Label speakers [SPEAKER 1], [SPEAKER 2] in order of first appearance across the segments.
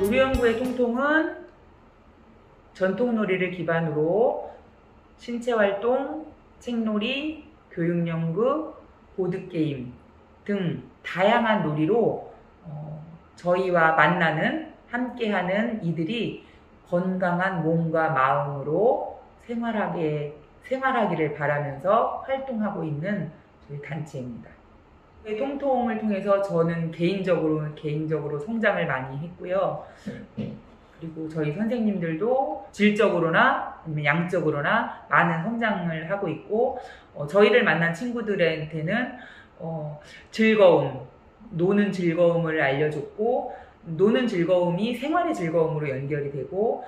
[SPEAKER 1] 놀이연구의 통통은 전통놀이를 기반으로 신체활동, 책놀이, 교육연구, 보드게임 등 다양한 놀이로 저희와 만나는, 함께하는 이들이 건강한 몸과 마음으로 생활하기를 바라면서 활동하고 있는 저희 단체입니다. 통통을 통해서 저는 개인적으로 성장을 많이 했고요. 그리고 저희 선생님들도 질적으로나 아니면 양적으로나 많은 성장을 하고 있고, 저희를 만난 친구들한테는 노는 즐거움을 알려줬고, 노는 즐거움이 생활의 즐거움으로 연결이 되고,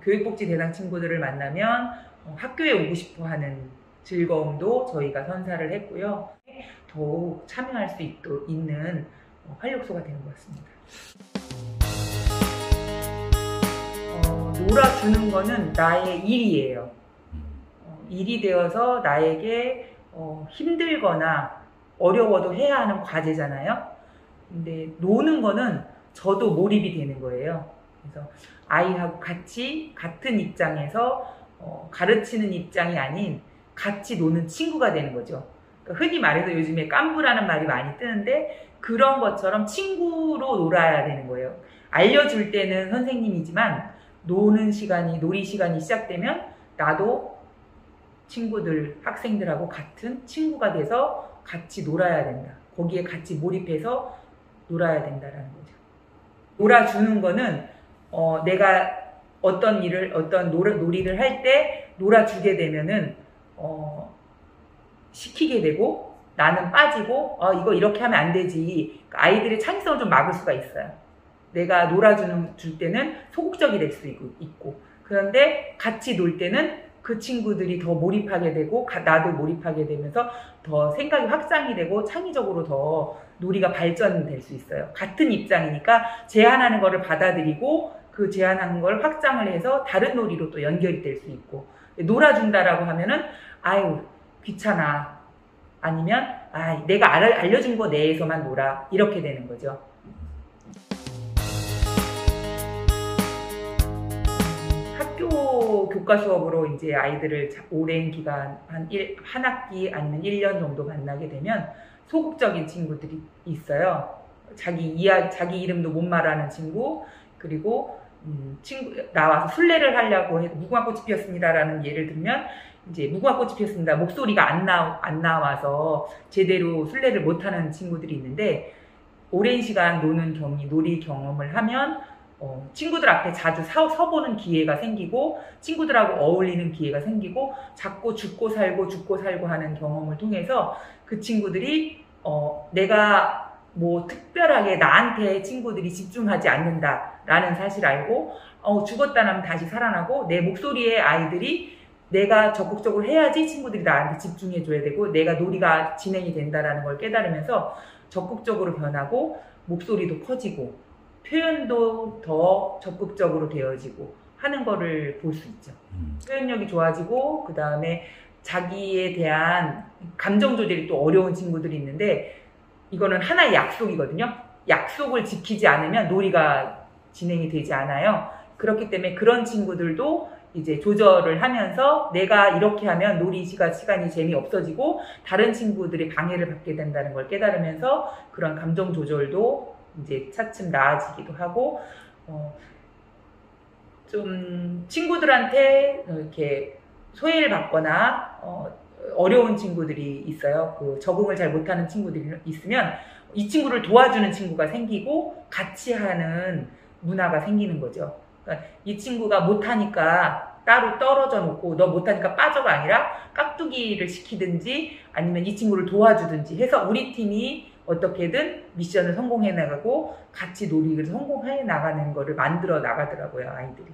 [SPEAKER 1] 교육복지대상 친구들을 만나면 학교에 오고 싶어 하는 즐거움도 저희가 선사를 했고요. 더욱 참여할 수 있는 활력소가 되는 것 같습니다. 놀아주는 거는 나의 일이에요. 일이 되어서 나에게 힘들거나 어려워도 해야 하는 과제잖아요. 근데 노는 거는 저도 몰입이 되는 거예요. 그래서 아이하고 같이 같은 입장에서 가르치는 입장이 아닌 같이 노는 친구가 되는 거죠. 그러니까 흔히 말해서 요즘에 깐부라는 말이 많이 뜨는데, 그런 것처럼 친구로 놀아야 되는 거예요. 알려줄 때는 선생님이지만 놀이 시간이 시작되면 나도 친구들, 학생들하고 같은 친구가 돼서 같이 놀아야 된다. 거기에 같이 몰입해서 놀아야 된다라는 거죠. 놀아주는 거는 내가 어떤 놀이를 할 때 놀아주게 되면은 시키게 되고, 나는 빠지고 이거 이렇게 하면 안 되지. 그러니까 아이들의 창의성을 좀 막을 수가 있어요. 내가 줄 때는 소극적이 될 수 있고, 그런데 같이 놀 때는 그 친구들이 더 몰입하게 되고 나도 몰입하게 되면서 더 생각이 확장이 되고 창의적으로 더 놀이가 발전될 수 있어요. 같은 입장이니까 제안하는 거를 받아들이고 그 제안하는 걸 확장을 해서 다른 놀이로 또 연결이 될 수 있고, 놀아준다라고 하면은 아유 귀찮아, 아니면 내가 알려준 거 내에서만 놀아, 이렇게 되는 거죠. 학교 교과 수업으로 이제 아이들을 오랜 기간 한 학기 아니면 1년 정도 만나게 되면 소극적인 친구들이 있어요. 자기 이름도 못 말하는 친구, 그리고 나와서 술래를 하려고 해도 무궁화꽃이 피었습니다라는 예를 들면, 이제 무궁화꽃이 피었습니다 목소리가 안 나와서 제대로 술래를 못하는 친구들이 있는데, 오랜 시간 놀이 경험을 하면 친구들 앞에 자주 서보는 기회가 생기고, 친구들하고 어울리는 기회가 생기고, 자꾸 죽고 살고 하는 경험을 통해서 그 친구들이 내가 뭐 특별하게 나한테 친구들이 집중하지 않는다라는 사실을 알고, 죽었다 나면 다시 살아나고, 내 목소리에 아이들이 내가 적극적으로 해야지 친구들이 나한테 집중해 줘야 되고 내가 놀이가 진행이 된다라는 걸 깨달으면서 적극적으로 변하고, 목소리도 커지고 표현도 더 적극적으로 되어지고 하는 거를 볼 수 있죠. 표현력이 좋아지고, 그 다음에 자기에 대한 감정 조절이 또 어려운 친구들이 있는데, 이거는 하나의 약속이거든요. 약속을 지키지 않으면 놀이가 진행이 되지 않아요. 그렇기 때문에 그런 친구들도 이제 조절을 하면서 내가 이렇게 하면 놀이 시간이 재미없어지고 다른 친구들이 방해를 받게 된다는 걸 깨달으면서 그런 감정 조절도 이제 차츰 나아지기도 하고, 좀 친구들한테 이렇게 소외를 받거나 어려운 친구들이 있어요. 적응을 잘 못하는 친구들이 있으면 이 친구를 도와주는 친구가 생기고 같이 하는 문화가 생기는 거죠. 그러니까 이 친구가 못하니까 따로 떨어져 놓고 너 못하니까 빠져가 아니라 깍두기를 시키든지 아니면 이 친구를 도와주든지 해서 우리 팀이 어떻게든 미션을 성공해 나가고 같이 놀이를 성공해 나가는 거를 만들어 나가더라고요, 아이들이.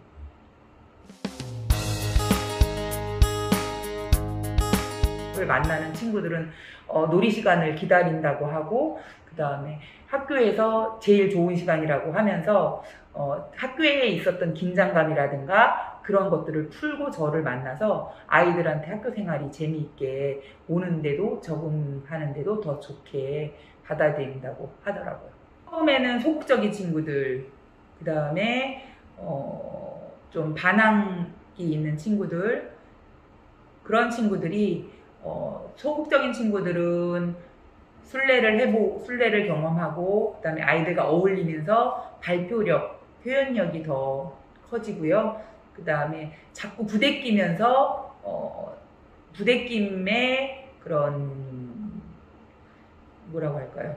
[SPEAKER 1] 만나는 친구들은 놀이 시간을 기다린다고 하고, 그 다음에 학교에서 제일 좋은 시간이라고 하면서 학교에 있었던 긴장감이라든가 그런 것들을 풀고 저를 만나서 아이들한테 학교 생활이 재미있게 오는데도 적응하는데도 더 좋게 받아들인다고 하더라고요. 처음에는 소극적인 친구들, 그 다음에 좀 반항이 있는 친구들, 그런 친구들이 소극적인 친구들은 순례를 경험하고 그다음에 아이들과 어울리면서 발표력, 표현력이 더 커지고요. 그 다음에 자꾸 부대끼면서 부대낌의 그런 뭐라고 할까요?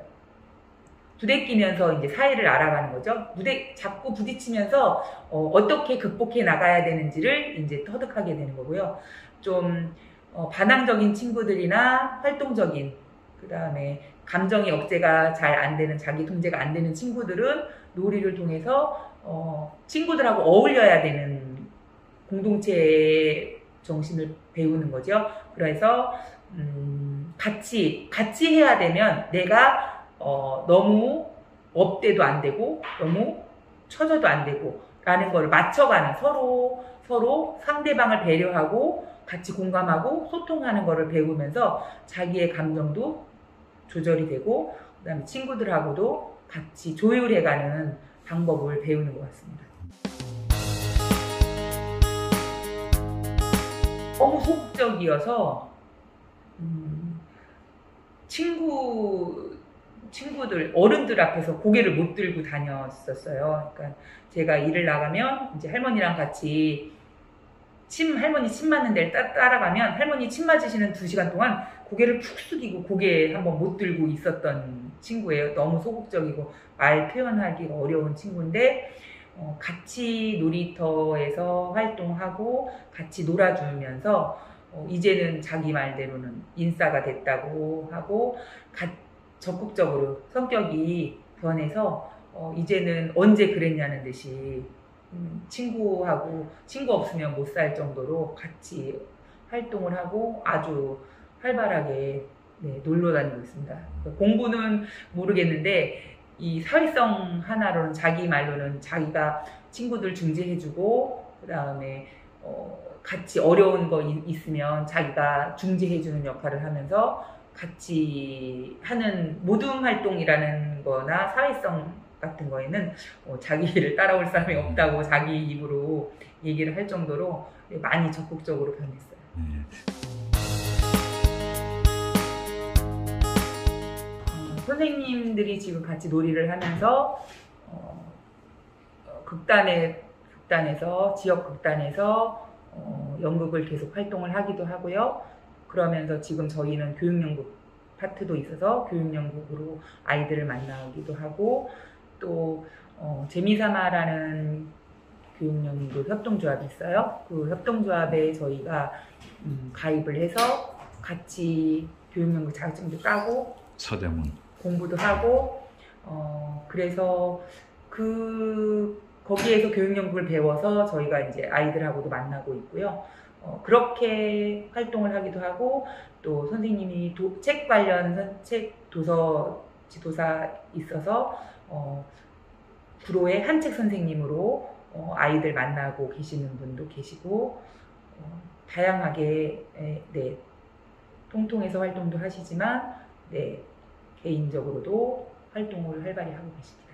[SPEAKER 1] 부대끼면서 이제 사회를 알아가는 거죠. 자꾸 부딪히면서 어떻게 극복해 나가야 되는지를 이제 터득하게 되는 거고요. 좀 반항적인 친구들이나 활동적인, 그 다음에 감정이 억제가 잘 안 되는, 자기 통제가 안 되는 친구들은 놀이를 통해서 친구들하고 어울려야 되는 공동체 정신을 배우는 거죠. 그래서 같이 해야 되면 내가 너무 업돼도 안 되고 너무 처져도 안 되고 라는 걸 맞춰가는, 서로 상대방을 배려하고 같이 공감하고 소통하는 거를 배우면서 자기의 감정도 조절이 되고 그다음에 친구들하고도 같이 조율해가는 방법을 배우는 것 같습니다. 너무 소극적이어서 친구들, 어른들 앞에서 고개를 못 들고 다녔었어요. 그러니까 제가 일을 나가면 이제 할머니랑 같이 할머니 침 맞는 데를 따라가면 할머니 침 맞으시는 2시간 동안 고개를 푹 숙이고 고개 한번 못 들고 있었던 친구예요. 너무 소극적이고 말 표현하기가 어려운 친구인데 같이 놀이터에서 활동하고 같이 놀아주면서 이제는 자기 말대로는 인싸가 됐다고 하고 적극적으로 성격이 변해서 이제는 언제 그랬냐는 듯이 친구 없으면 못 살 정도로 같이 활동을 하고 아주 활발하게 놀러 다니고 있습니다. 공부는 모르겠는데 이 사회성 하나로는, 자기 말로는 자기가 친구들 중재해주고 그 다음에 같이 어려운 거 있으면 자기가 중재해주는 역할을 하면서 같이 하는 모둠 활동이라는 거나 사회성 같은 거에는 자기를 따라올 사람이 없다고 자기 입으로 얘기를 할 정도로 많이 적극적으로 변했어요. 선생님들이 지금 같이 놀이를 하면서 지역 극단에서 연극을 계속 활동을 하기도 하고요. 그러면서 지금 저희는 교육연극 파트도 있어서 교육연극으로 아이들을 만나기도 하고, 또 재미삼아라는 교육연극 협동조합이 있어요. 그 협동조합에 저희가 가입을 해서 같이 교육연극 자격증도 따고
[SPEAKER 2] 서대문
[SPEAKER 1] 공부도 하고 그래서 거기에서 교육연극을 배워서 저희가 이제 아이들하고도 만나고 있고요. 그렇게 활동을 하기도 하고, 또 선생님이 책 관련 지도사 있어서 구로의 한책 선생님으로 아이들 만나고 계시는 분도 계시고, 다양하게 통통해서 활동도 하시지만 개인적으로도 활동을 활발히 하고 계십니다.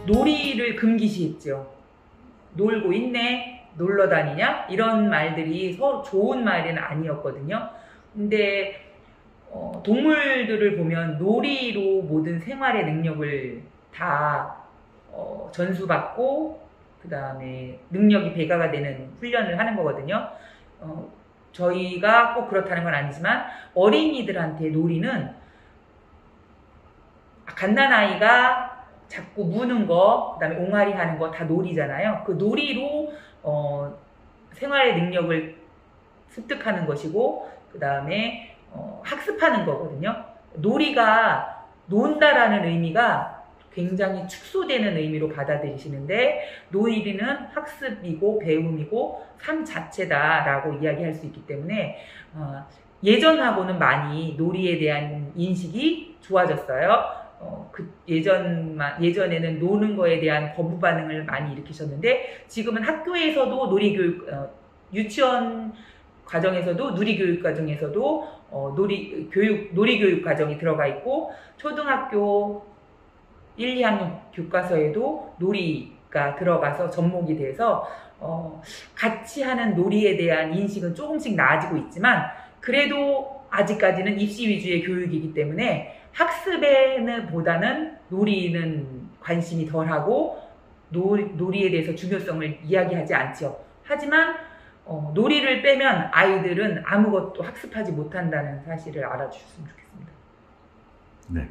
[SPEAKER 1] 놀이를 금기시했죠. 놀고 있네, 놀러 다니냐, 이런 말들이 서로 좋은 말은 아니었거든요. 근데 동물들을 보면 놀이로 모든 생활의 능력을 다 전수받고 그 다음에 능력이 배가가 되는 훈련을 하는 거거든요. 저희가 꼭 그렇다는 건 아니지만 어린이들한테 놀이는, 갓난아이가 자꾸 무는 거, 그 다음에 옹알이 하는 거 다 놀이잖아요. 그 놀이로 생활의 능력을 습득하는 것이고 그 다음에 학습하는 거거든요. 놀이가 논다라는 의미가 굉장히 축소되는 의미로 받아들이시는데, 놀이는 학습이고 배움이고 삶 자체다라고 이야기할 수 있기 때문에 예전하고는 많이 놀이에 대한 인식이 좋아졌어요. 예전에는 노는 거에 대한 거부 반응을 많이 일으키셨는데, 지금은 학교에서도 놀이교육, 유치원 과정에서도 누리교육 과정에서도 놀이교육 과정이 들어가 있고 초등학교 1, 2학년 교과서에도 놀이가 들어가서 접목이 돼서 같이 하는 놀이에 대한 인식은 조금씩 나아지고 있지만 그래도 아직까지는 입시 위주의 교육이기 때문에 학습에는 보다는 놀이는 관심이 덜하고 놀이에 대해서 중요성을 이야기하지 않죠. 하지만 놀이를 빼면 아이들은 아무것도 학습하지 못한다는 사실을 알아주셨으면 좋겠습니다.
[SPEAKER 2] 네.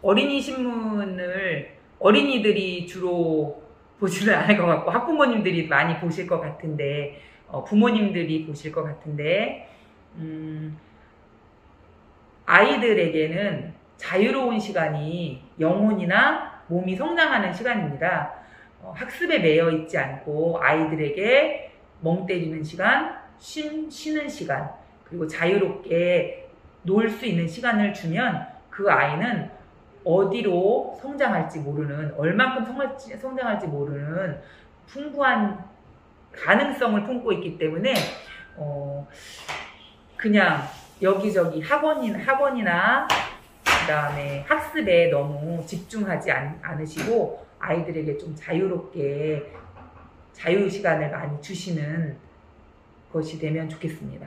[SPEAKER 1] 어린이 신문을 어린이들이 주로 보지는 않을 것 같고 학부모님들이 많이 보실 것 같은데 부모님들이 보실 것 같은데 아이들에게는 자유로운 시간이 영혼이나 몸이 성장하는 시간입니다. 학습에 매여 있지 않고 아이들에게 멍 때리는 시간, 쉬는 시간, 그리고 자유롭게 놀 수 있는 시간을 주면 그 아이는 어디로 성장할지 모르는, 얼만큼 성장할지 모르는 풍부한 가능성을 품고 있기 때문에 그냥 여기저기 학원이나 그다음에 학습에 너무 집중하지 않으시고 아이들에게 좀 자유롭게 자유 시간을 많이 주시는 것이 되면 좋겠습니다.